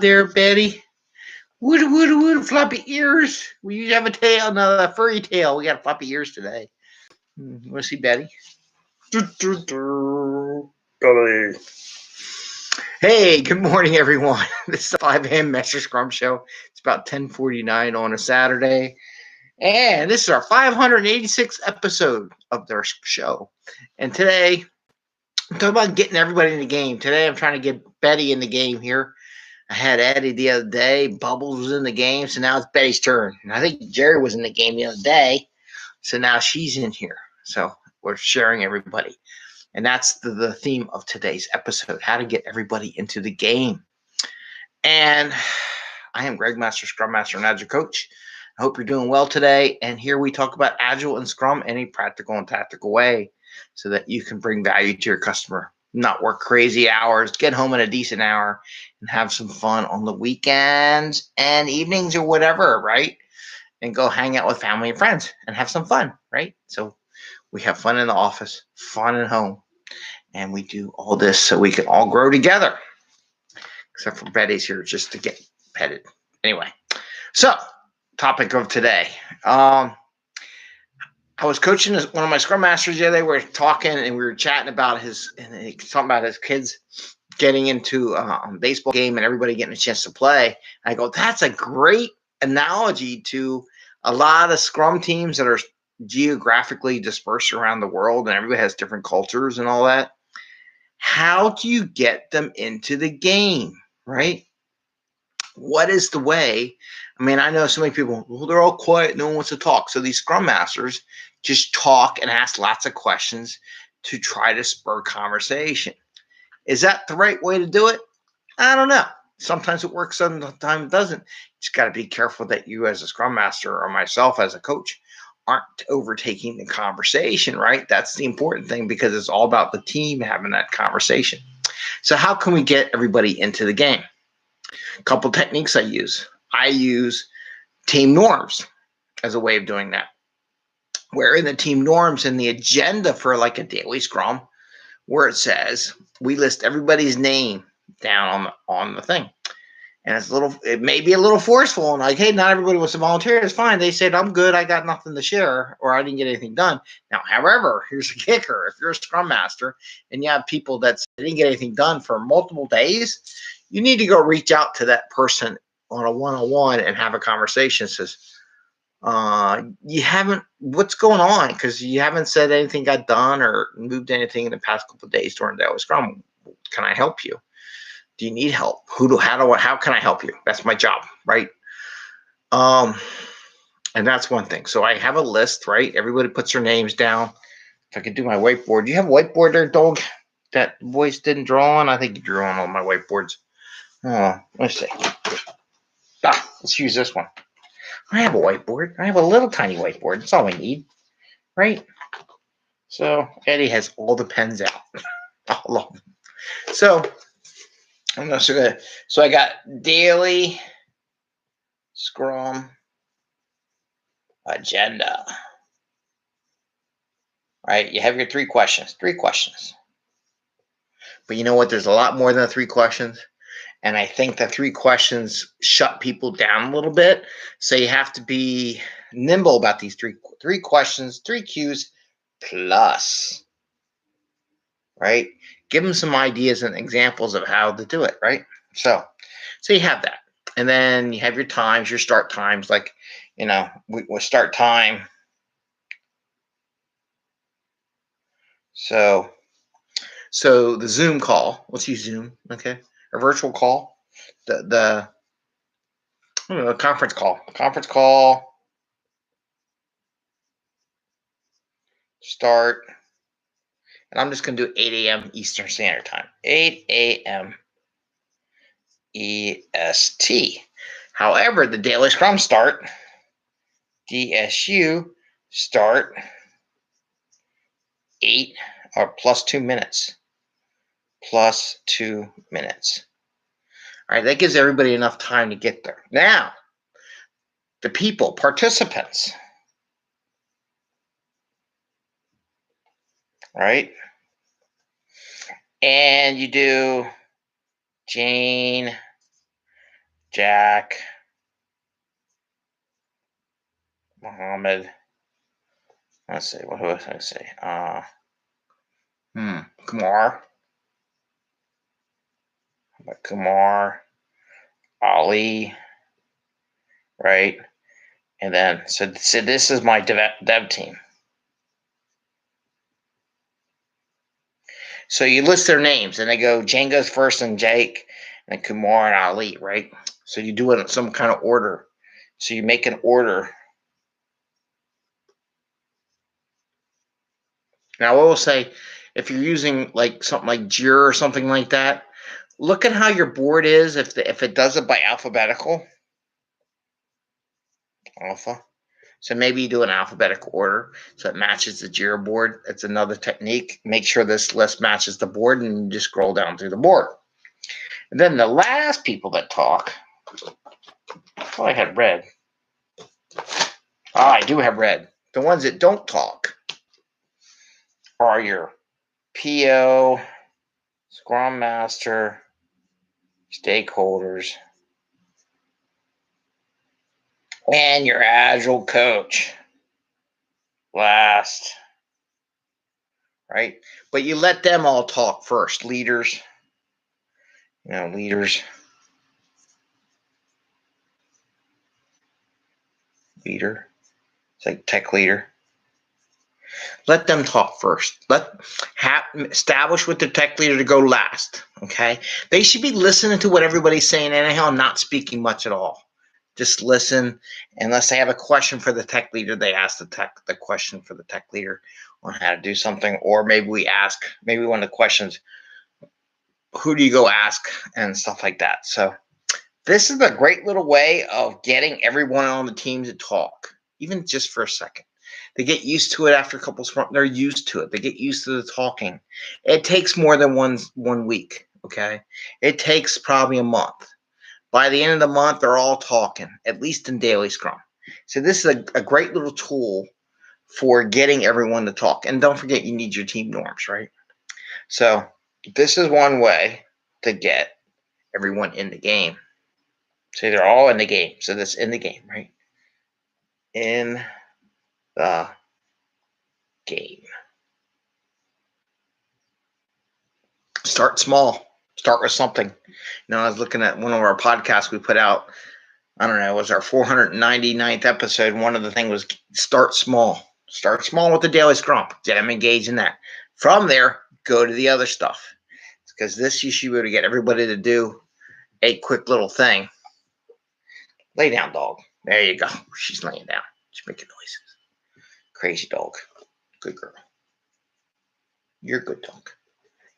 there, Betty? Wood, floppy ears. We have a tail, no, a furry tail. We got floppy ears today. You want to see Betty? Betty. Hey, good morning, everyone. This is the 5 a.m. Mester Scrum Show. It's about 10:49 on a Saturday. And this is our 586th episode of their show. And today, I'm talking about getting everybody in the game. Today, I'm trying to get Betty in the game here. I had Eddie the other day. Bubbles was in the game, so now it's Betty's turn. And I think Jerry was in the game the other day, so now she's in here. So we're sharing everybody. And that's the theme of today's episode, how to get everybody into the game. And I am Greg, Mester Scrum Master and Agile Coach. I hope you're doing well today. And here we talk about Agile and Scrum in a practical and tactical way so that you can bring value to your customer. Not work crazy hours, get home in a decent hour, and have some fun on the weekends and evenings or whatever, right? And go hang out with family and friends and have some fun, right? So we have fun in the office, fun at home, and we do all this so we can all grow together. Except for Betty's here just to get petted. Anyway, so topic of today. I was coaching one of my Scrum Masters the other day. We were talking and we were chatting about his kids getting into a baseball game and everybody getting a chance to play. I go, that's a great analogy to a lot of Scrum teams that are geographically dispersed around the world and everybody has different cultures and all that. How do you get them into the game, right? What is the way? I mean, I know so many people, well, they're all quiet. No one wants to talk. So these Scrum Masters just talk and ask lots of questions to try to spur conversation. Is that the right way to do it? I don't know. Sometimes it works, sometimes it doesn't. You just got to be careful that you as a Scrum Master or myself as a coach aren't overtaking the conversation, right? That's the important thing because it's all about the team having that conversation. So how can we get everybody into the game? A couple techniques I use. I use team norms as a way of doing that. Where in the team norms in the agenda for like a daily scrum, where it says we list everybody's name down on the thing. And it may be a little forceful and like, hey, not everybody wants to volunteer. It's fine. They said, I'm good. I got nothing to share or I didn't get anything done. Now, however, here's the kicker. If you're a Scrum Master and you have people that didn't get anything done for multiple days, you need to go reach out to that person on a one-on-one and have a conversation. It says, what's going on? Because you haven't said anything got done or moved anything in the past couple of days during daily Scrum. Can I help you? Do you need help? How can I help you? That's my job, right? And that's one thing. So I have a list, right? Everybody puts their names down. If I could do my whiteboard. Do you have a whiteboard there, dog? That voice didn't draw on? I think you drew on all my whiteboards. Oh, let's see. Let's use this one. I have a whiteboard. I have a little tiny whiteboard. That's all I need, right? So Eddie has all the pens out. All of them. So I'm not so good. So I got daily Scrum agenda. Right? You have your 3 questions. 3 questions. But you know what? There's a lot more than 3 questions. And I think the 3 questions shut people down a little bit. So you have to be nimble about these 3 questions, 3 cues plus. Right? Give them some ideas and examples of how to do it, right? So you have that. And then you have your times, your start times. Like, we'll start time. So the Zoom call, let's use Zoom, okay? A virtual call, the conference call, start, and I'm just going to do 8 a.m. Eastern Standard Time, 8 a.m. EST. However, the Daily Scrum start, DSU start 8 or plus 2 minutes. Plus 2 minutes. All right, that gives everybody enough time to get there. Now, the people, participants. Right? And you do Jane, Jack, Muhammad. Let's see. What was I say? Kumar. Kumar, Ali, right? And then, so this is my dev team. So you list their names, and they go Django's first, and Jake, and Kumar and Ali, right? So you do it in some kind of order. So you make an order. Now, I will say, if you're using like something like Jira or something like that, look at how your board is. If it does it by alphabetical, alpha. So maybe you do an alphabetical order so it matches the Jira board. It's another technique. Make sure this list matches the board, and you just scroll down through the board. And then the last people that talk, oh, I had red. I do have red. The ones that don't talk are your PO, Scrum Master, stakeholders, and your Agile coach. Last, right? But you let them all talk first. Leaders, leaders. Leader. It's like tech leader. Let them talk first. Establish with the tech leader to go last. Okay, they should be listening to what everybody's saying anyhow, not speaking much at all. Just listen. Unless they have a question for the tech leader, they ask the question for the tech leader on how to do something. Or maybe one of the questions, who do you go ask, and stuff like that. So this is a great little way of getting everyone on the team to talk, even just for a second. They get used to it after a couple of they're used to it. They get used to the talking. It takes more than one week, okay? It takes probably a month. By the end of the month, they're all talking, at least in daily Scrum. So this is a great little tool for getting everyone to talk. And don't forget, you need your team norms, right? So this is one way to get everyone in the game. So they're all in the game. So that's in the game, right? In the game. Start small. Start with something. I was looking at one of our podcasts we put out. I don't know, it was our 499th episode. One of the things was start small. Start small with the daily Scrum. Get them engaged in that. From there, go to the other stuff. Because this you should be able to get everybody to do a quick little thing. Lay down, dog. There you go. She's laying down. She's making noises. Crazy dog. Good girl. You're a good dog.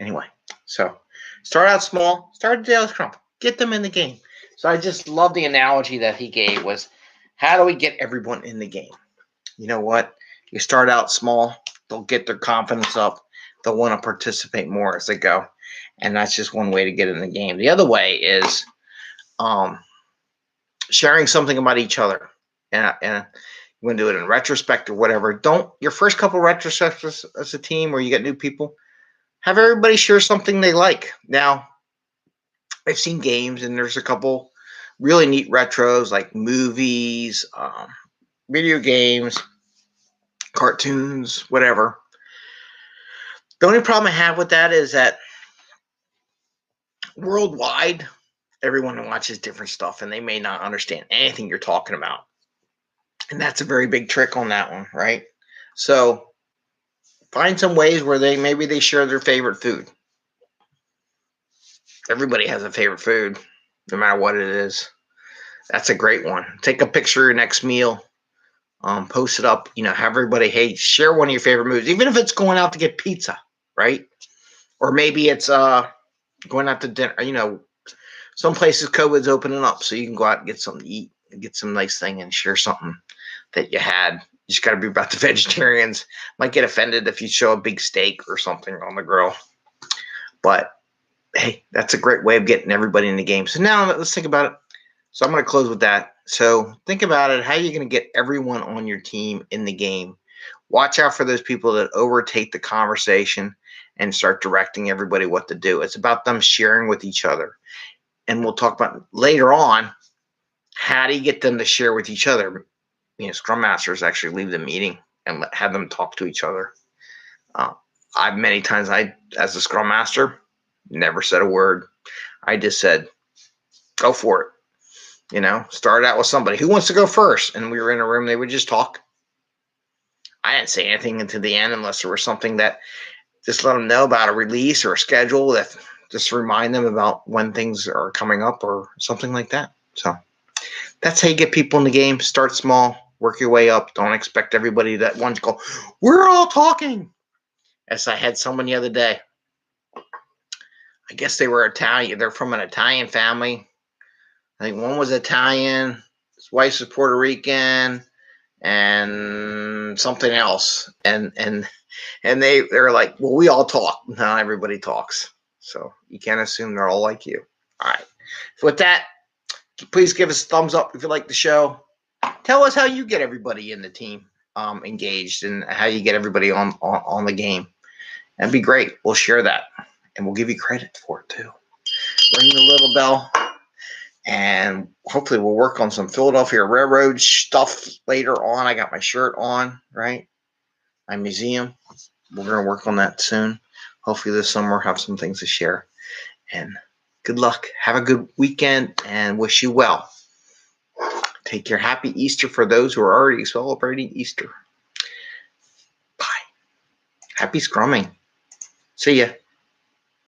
Anyway, so start out small. Start a daily Scrum. Get them in the game. So I just love the analogy that he gave was, how do we get everyone in the game? You know what? You start out small. They'll get their confidence up. They'll want to participate more as they go. And that's just one way to get in the game. The other way is sharing something about each other. And you want to do it in retrospect or whatever. Your first couple retrospectives as a team where you get new people, have everybody share something they like. Now, I've seen games, and there's a couple really neat retros like movies, video games, cartoons, whatever. The only problem I have with that is that worldwide, everyone watches different stuff, and they may not understand anything you're talking about. And that's a very big trick on that one, right? So find some ways where maybe they share their favorite food. Everybody has a favorite food, no matter what it is. That's a great one. Take a picture of your next meal. Post it up. Have everybody, hey, share one of your favorite movies, even if it's going out to get pizza, right? Or maybe it's going out to dinner. Some places COVID's opening up, so you can go out and get something to eat, and get some nice thing, and share something that you had. You just got to be about the vegetarians. Might get offended if you show a big steak or something on the grill. But hey, that's a great way of getting everybody in the game. So now let's think about it. So I'm going to close with that. So think about it. How are you going to get everyone on your team in the game? Watch out for those people that overtake the conversation and start directing everybody what to do. It's about them sharing with each other. And we'll talk about later on how do you get them to share with each other? Scrum Masters actually leave the meeting and have them talk to each other. I've many times, as a Scrum Master, never said a word. I just said, go for it. Started out with somebody who wants to go first, and we were in a room. They would just talk. I didn't say anything until the end unless there was something that just let them know about a release or a schedule, that just remind them about when things are coming up or something like that. So that's how you get people in the game. Start small, work your way up. Don't expect everybody that once go, we're all talking. As I had someone the other day, I guess they were Italian. They're from an Italian family. I think one was Italian, his wife was Puerto Rican, and something else. And they're like, well, we all talk. Not everybody talks. So you can't assume they're all like you. All right. So with that, please give us a thumbs up if you like the show. Tell us how you get everybody in the team engaged, and how you get everybody on the game. That'd be great. We'll share that, and we'll give you credit for it too. Ring the little bell, and hopefully we'll work on some Philadelphia Railroad stuff later on. I got my shirt on, right? My museum. We're going to work on that soon. Hopefully this summer we'll have some things to share. And good luck. Have a good weekend, and wish you well. Take care. Happy Easter for those who are already celebrating Easter. Bye. Happy Scrumming. See ya.